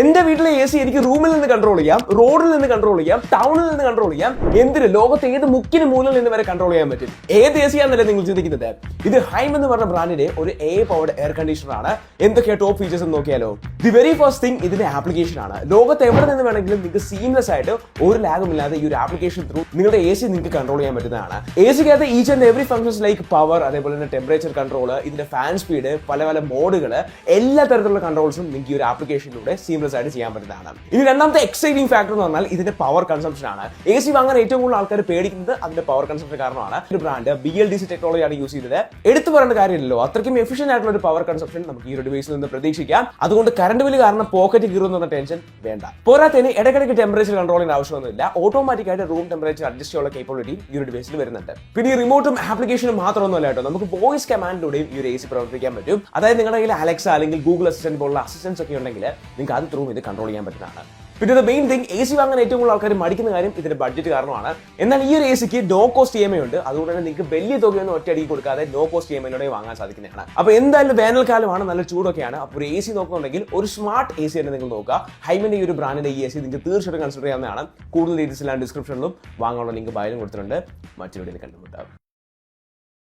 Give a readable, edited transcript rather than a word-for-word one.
എന്റെ വീട്ടിലെ A C എനിക്ക് റൂമിൽ നിന്ന് കൺട്രോൾ ചെയ്യാം, റോഡിൽ നിന്ന് കൺട്രോൾ ചെയ്യാം, ടൗണിൽ നിന്ന് കൺട്രോൾ ചെയ്യാം, എന്തിന് ലോകത്ത് ഏത് മുക്കിന് മൂലയിൽ നിന്ന് വരെ കൺട്രോൾ ചെയ്യാൻ പറ്റും. ഏത് എ സി ആണെന്നല്ലേ നിങ്ങൾ ചിന്തിക്കുന്നത്? ഇത് ഹൈം എന്ന് പറഞ്ഞ ബ്രാൻഡിന്റെ ഒരു AI പവർഡ് എയർ കണ്ടീഷണർ ആണ്. എന്തൊക്കെയാ ടോപ്പ് ഫീച്ചേഴ്സ് എന്ന് നോക്കിയാലോ. ദി വെരി ഫസ്റ്റ് തിങ് ഇതിന്റെ ആപ്ലിക്കേഷൻ ആണ്. ലോകത്ത് എവിടെ നിന്ന് വേണമെങ്കിലും നിങ്ങൾക്ക് സീംലെസ് ആയിട്ട് ഒരു ലാഗും ഇല്ലാതെ ഈ ഒരു ആപ്ലിക്കേഷൻ ത്രൂ നിങ്ങളുടെ എ സി നിങ്ങൾക്ക് കൺട്രോൾ ചെയ്യാൻ പറ്റുന്നതാണ്. എ സിക്കകത്ത് each and every functions like power, അതേപോലെ തന്നെ ടെമ്പറേച്ചർ കൺട്രോൾ, ഇതിന്റെ ഫാൻ സ്പീഡ്, പല പല മോഡുകൾ, എല്ലാ തരത്തിലുള്ള കൺട്രോൾസും നിങ്ങൾക്ക് ഈ ഒരു ആപ്ലിക്കേഷനിലൂടെ സീംലെസ് ആയിട്ട് ചെയ്യാൻ പറ്റുന്നതാണ്. ഇനി രണ്ടാമത്തെ എക്സൈറ്റിംഗ് ഫാക്ടർ എന്ന് പറഞ്ഞാൽ ഇതിന്റെ പവർ കൺസംപ്ഷൻ ആണ്. എ സി വാങ്ങാൻ ഏറ്റവും കൂടുതൽ ആൾക്കാർ പേടിക്കുന്നത് അതിന്റെ പവർ കൺസംപ്ഷൻ കാരണമാണ്. ഒരു ബ്രാൻഡ് BLDC ടെക്നോളജിയാണ് യൂസ് ചെയ്തത്. എടുത്തു പറയേണ്ട കാര്യമില്ലല്ലോ, അത്രയ്ക്കും എഫിഷ്യന്റ് ആയിട്ടുള്ള ഒരു പവർ കൺസംപ്ഷൻ നമുക്ക് ഈ ഒരു ഡിവൈസിൽ നിന്ന് പ്രതീക്ഷിക്കാം. അതുകൊണ്ട് കറണ്ട് ബില്ല് കാരണം പോക്കറ്റ് കീറുന്ന ടെൻഷൻ വേണ്ട. പോരാത്തതിന് ഇടയ്ക്കിടയ്ക്ക് ടെമ്പറേച്ചർ കൺട്രോളിന് ആവശ്യമൊന്നുമില്ല. ഓട്ടോമാറ്റിക് ആയിട്ട് റൂം ടെമ്പറേച്ചർ അഡ്ജസ്റ്റ് ചെയ്യാനുള്ള കേപ്പബിലിറ്റി ഈ ഒരു ഡിവൈസിൽ വരുന്നുണ്ട്. പിന്നെ ഈ റിമോട്ടും ആപ്ലിക്കേഷനും മാത്രമൊന്നുമല്ല കേട്ടോ, നമുക്ക് വോയിസ് കമാൻഡിലൂടെയും ഈ ഒരു AC പ്രവർത്തിക്കാൻ പറ്റും. അതായത് നിങ്ങളുടെ കയ്യിൽ അലക്സ അല്ലെങ്കിൽ ഗൂഗിൾ അസിസ്റ്റന്റ് പോലുള്ള അസിസ്റ്റൻസ് ഒക്കെ ഉണ്ടെങ്കിൽ നിങ്ങൾക്ക് അത് ത്രൂ ഇത് കൺട്രോൾ ചെയ്യാൻ പറ്റുന്നതാണ്. പിന്നെ മെയിൻ തിങ്, എ സി വാങ്ങാൻ ഏറ്റവും കൂടുതൽ ആൾക്കാർ മടിക്കുന്ന കാര്യം ഇതിന്റെ ബഡ്ജറ്റ് കാരണമാണ്. എന്നാൽ ഈ ഒരു എ സിക്ക് നോ കോസ്റ്റ് EMI ഉണ്ട്. അതുകൊണ്ട് തന്നെ നിങ്ങൾക്ക് വലിയ തുകയൊന്നും ഒറ്റയടിക്ക് കൊടുക്കാതെ നോ കോസ്റ്റ് EMI വാങ്ങാൻ സാധിക്കുന്നതാണ്. അപ്പോൾ എന്തായാലും വേനൽക്കാലമാണ്, നല്ല ചൂടൊക്കെയാണ്. അപ്പോൾ ഒരു എ സി നോക്കുന്നുണ്ടെങ്കിൽ ഒരു സ്മാർട്ട് എ സി തന്നെ നിങ്ങൾ നോക്കുക. ഹൈമിന്റെ ഈ ഒരു ബ്രാൻഡിന്റെ ഈ എ സി നിങ്ങൾക്ക് തീർച്ചയായിട്ടും കൺസിഡർ ചെയ്യാവുന്നതാണ്. കൂടുതൽ ഡീറ്റെയിൽസ് എല്ലാം ഡിസ്ക്രിപ്ഷനിലും വാങ്ങാനുള്ള ലിങ്ക് ബയോയിലും കൊടുത്തിട്ടുണ്ട്. മറ്റൊരു വീഡിയോയിൽ കണ്ടുമുട്ടാം.